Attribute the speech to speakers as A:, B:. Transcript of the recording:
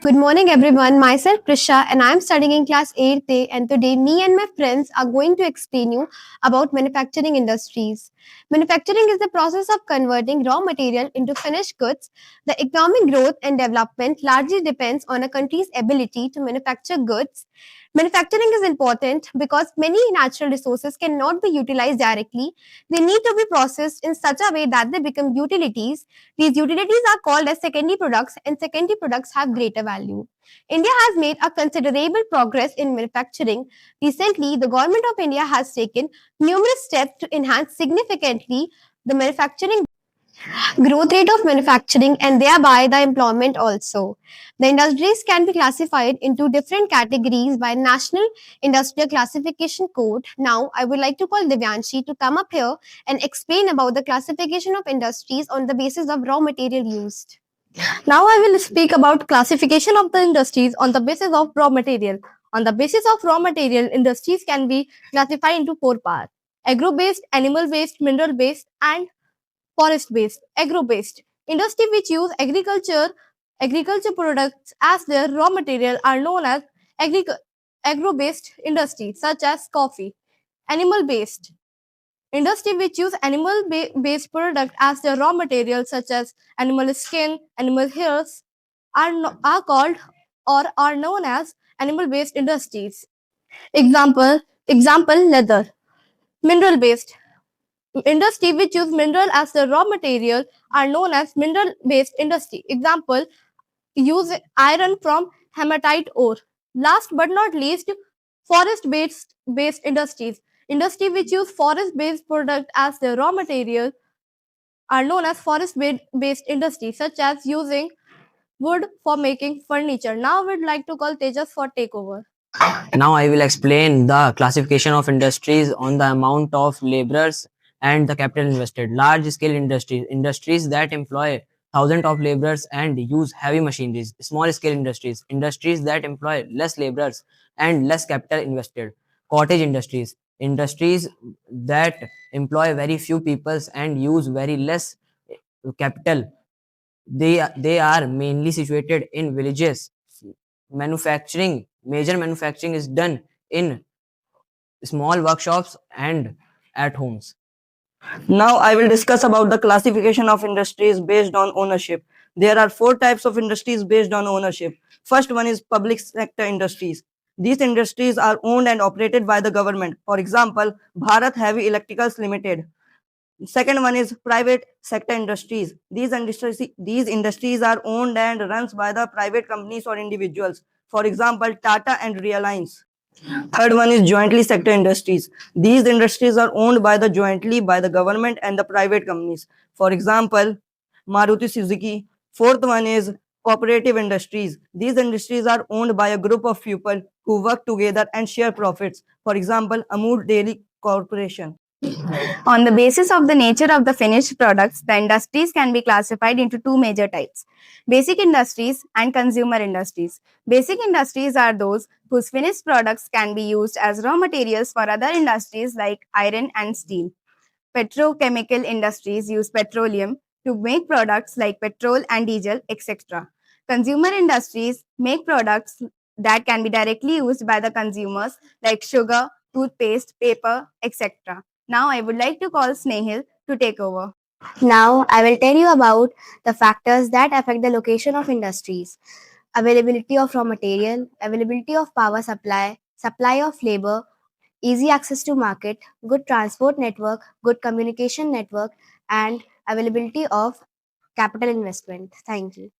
A: Good morning, everyone. Myself, Prisha, and I'm studying in class 8th A. And today, me and my friends are going to explain you about manufacturing industries. Manufacturing is the process of converting raw material into finished goods. The economic growth and development largely depends on a country's ability to manufacture goods. Manufacturing is important because many natural resources cannot be utilized directly. They need to be processed in such a way that they become utilities. These utilities are called as secondary products, and secondary products have greater value. India has made a considerable progress in manufacturing. Recently, the government of India has taken numerous steps to enhance significantly the manufacturing growth rate of manufacturing and thereby the employment also. The industries can be classified into different categories by National Industrial Classification Code. Now, I would like to call Divyanshi to come up here and explain about the classification of industries on the basis of raw material used.
B: Now I will speak about classification of the industries on the basis of raw material. On the basis of raw material, industries can be classified into four parts: agro-based, animal-based, mineral-based, and forest-based. Agro-based industry which use agriculture products as their raw material are known as agro-based industries, such as coffee. Animal-based industry which use animal-based product as their raw material, such as animal skin, animal hairs, are called or are known as animal-based industries. Example leather. Mineral-based industry which use mineral as the raw material are known as mineral-based industry. Example, use iron from hematite ore. Last but not least, forest based industries. Industry which use forest-based product as their raw material are known as forest-based industries, such as using wood for making furniture. Now we'd like to call Tejas for takeover.
C: Now I will explain the classification of industries on the amount of laborers and the capital invested. Large scale industries that employ thousands of laborers and use heavy machineries. Small scale industries that employ less laborers and less capital invested. Cottage industries that employ very few people and use very less capital. They are mainly situated in villages. Major manufacturing is done in small workshops and at homes.
D: Now I will discuss about the classification of industries based on ownership. There are four types of industries based on ownership. First one is public sector industries. These industries are owned and operated by the government. For example, Bharat Heavy Electricals Limited. Second one is private sector industries. These industries are owned and runs by the private companies or individuals. For example, Tata and Reliance. Third one is jointly sector industries. These industries are owned jointly by the government and the private companies. For example, Maruti Suzuki. Fourth one is cooperative industries. These industries are owned by a group of people who work together and share profits. For example, Amul Dairy Corporation.
E: On the basis of the nature of the finished products, the industries can be classified into two major types: basic industries and consumer industries. Basic industries are those whose finished products can be used as raw materials for other industries like iron and steel. Petrochemical industries use petroleum to make products like petrol and diesel, etc. Consumer industries make products that can be directly used by the consumers like sugar, toothpaste, paper, etc. Now I would like to call Snehil to take over.
A: Now, I will tell you about the factors that affect the location of industries: availability of raw material, availability of power supply, supply of labor, easy access to market, good transport network, good communication network, and availability of capital investment. Thank you.